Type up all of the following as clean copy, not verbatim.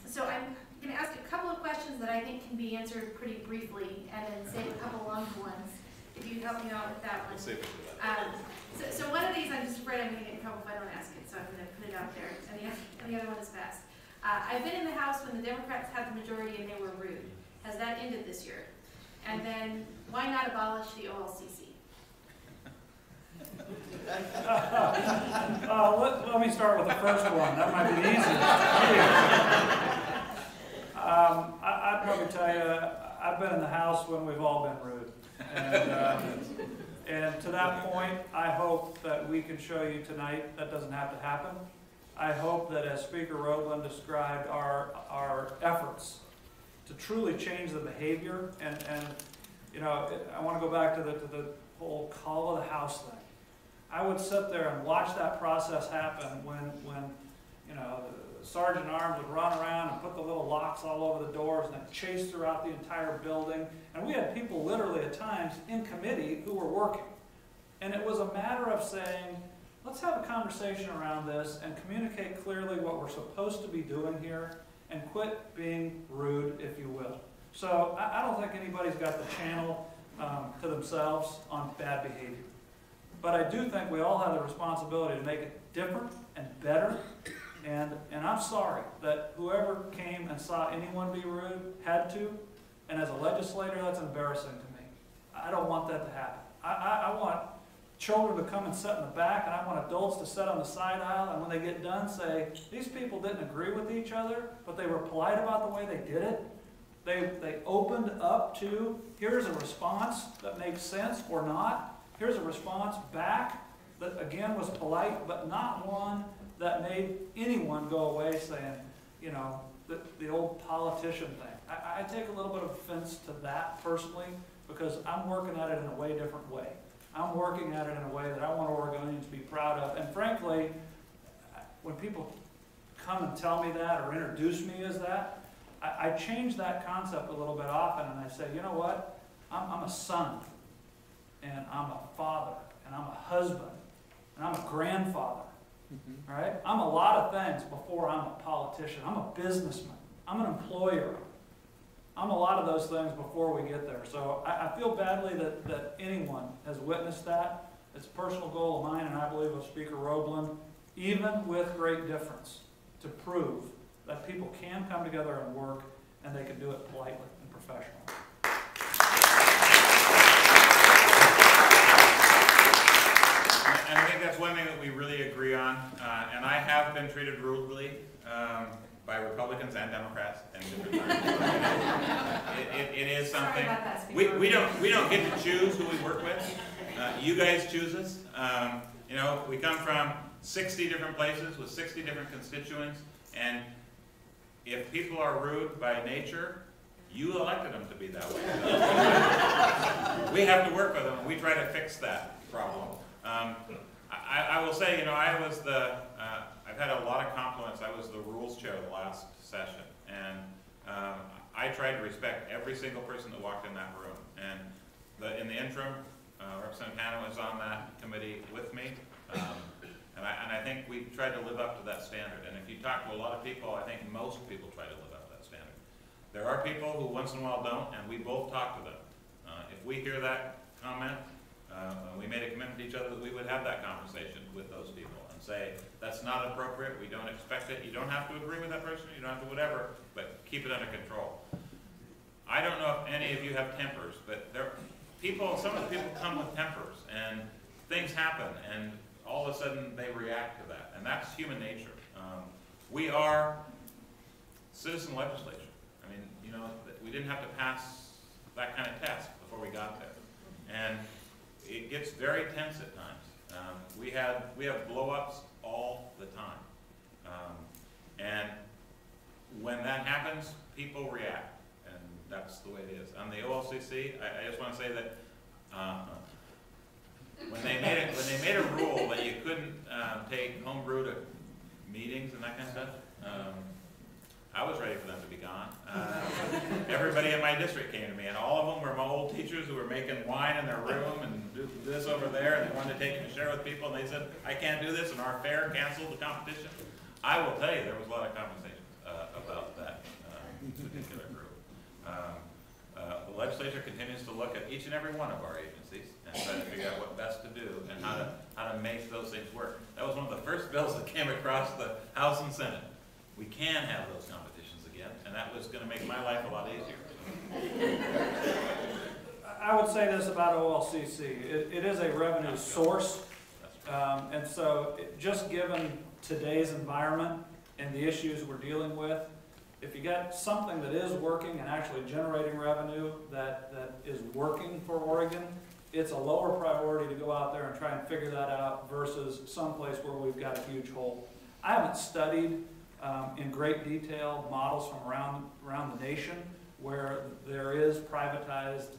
So I'm going to ask a couple of questions that I think can be answered pretty briefly, and then save a couple long ones, if you help me out with that one. So one of these, I'm just afraid I'm going to get in trouble if I don't ask it, so I'm going to put it out there, and the other one is fast. I've been in the House when the Democrats had the majority and they were rude. Has that ended this year? And then, why not abolish the OLCC? Let me start with the first one. That might be easier. I'd probably tell you, I've been in the House when we've all been rude. And to that point, I hope that we can show you tonight that doesn't have to happen. I hope that, as Speaker Roblan described, our efforts to truly change the behavior, and you know, I want to go back to the whole call of the House thing. I would sit there and watch that process happen when you know, the Sergeant at Arms would run around and put the little locks all over the doors and then chase throughout the entire building. And we had people literally at times in committee who were working. And it was a matter of saying, let's have a conversation around this and communicate clearly what we're supposed to be doing here and quit being rude, if you will. So I don't think anybody's got the channel to themselves on bad behavior. But I do think we all have the responsibility to make it different and better. And I'm sorry that whoever came and saw anyone be rude had to. And as a legislator, that's embarrassing to me. I don't want that to happen. I want children to come and sit in the back, and I want adults to sit on the side aisle, and when they get done say, these people didn't agree with each other, but they were polite about the way they did it. They opened up to, here's a response that makes sense or not. Here's a response back that, again, was polite, but not one that made anyone go away saying, you know, the old politician thing. I take a little bit of offense to that personally, because I'm working at it in a way different way. I'm working at it in a way that I want Oregonians to be proud of. And frankly, when people come and tell me that or introduce me as that, I change that concept a little bit often, and I say, you know what? I'm a son, and I'm a father, and I'm a husband, and I'm a grandfather. All right? I'm a lot of things before I'm a politician. I'm a businessman. I'm an employer. I'm a lot of those things before we get there. So I feel badly that anyone has witnessed that. It's a personal goal of mine, and I believe of Speaker Roblan, even with great difference, to prove that people can come together and work, and they can do it politely and professionally. And I think that's one thing that we really agree on. And I have been treated rudely by Republicans and Democrats and different times. It is something. We don't get to choose who we work with. You guys choose us. You know, we come from 60 different places with 60 different constituents, and if people are rude by nature, you elected them to be that way. We have to work with them, and we try to fix that problem. I will say, you know, I've had a lot of compliments. I was the rules chair the last session, and I tried to respect every single person that walked in that room. And in the interim, Representative Hanna was on that committee with me, and I think we tried to live up to that standard. And if you talk to a lot of people, I think most people try to live up to that standard. There are people who once in a while don't, and we both talk to them. If we hear that comment, we made a commitment to each other that we would have that conversation with those people and say, that's not appropriate, we don't expect it, you don't have to agree with that person, you don't have to whatever, but keep it under control. I don't know if any of you have tempers, but some of the people come with tempers, and things happen, and all of a sudden they react to that, and that's human nature. We are citizen legislature. I mean, you know, we didn't have to pass that kind of test before we got there. And it gets very tense at times. We have blow-ups all the time. And when that happens, people react. And that's the way it is. On the OLCC, I just want to say that when they made a rule that you couldn't take homebrew to meetings and that kind of stuff, I was ready for them to be gone. Everybody in my district came to me, and all of them were my old teachers who were making wine in their room and do this over there, and they wanted to take it and share with people, and they said, I can't do this, and our fair canceled the competition. I will tell you, there was a lot of conversations about that particular group. The legislature continues to look at each and every one of our agencies and try to figure out what best to do and how to make those things work. That was one of the first bills that came across the House and Senate. We can have those competitions again, and that was going to make my life a lot easier. I would say this about OLCC. It is a revenue source, and so just given today's environment and the issues we're dealing with, if you got something that is working and actually generating revenue that is working for Oregon, it's a lower priority to go out there and try and figure that out versus someplace where we've got a huge hole. I haven't studied in great detail models from around the nation where there is privatized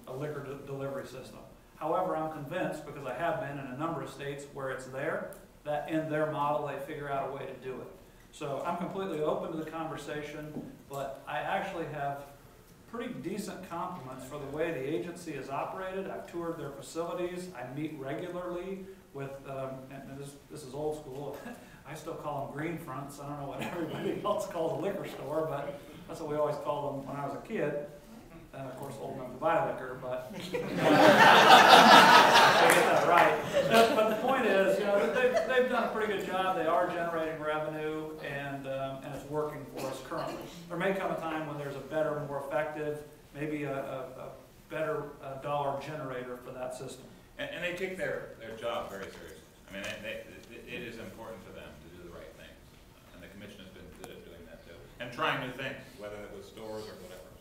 a liquor delivery system. However, I'm convinced, because I have been in a number of states where it's there, that in their model they figure out a way to do it. So I'm completely open to the conversation, but I actually have pretty decent compliments for the way the agency is operated. I've toured their facilities. I meet regularly with, and this is old school, I still call them green fronts. I don't know what everybody else calls a liquor store, but that's what we always called them when I was a kid. And of course, old enough to buy liquor, but I get that right. But the point is, you know, they've done a pretty good job. They are generating revenue, and it's working for us currently. There may come a time when there's a better, more effective, maybe a better dollar generator for that system. And they take their job very seriously. I mean, it is important for them to do the right things, and the commission has been good at doing that too, and trying new things, whether it was stores or whatever.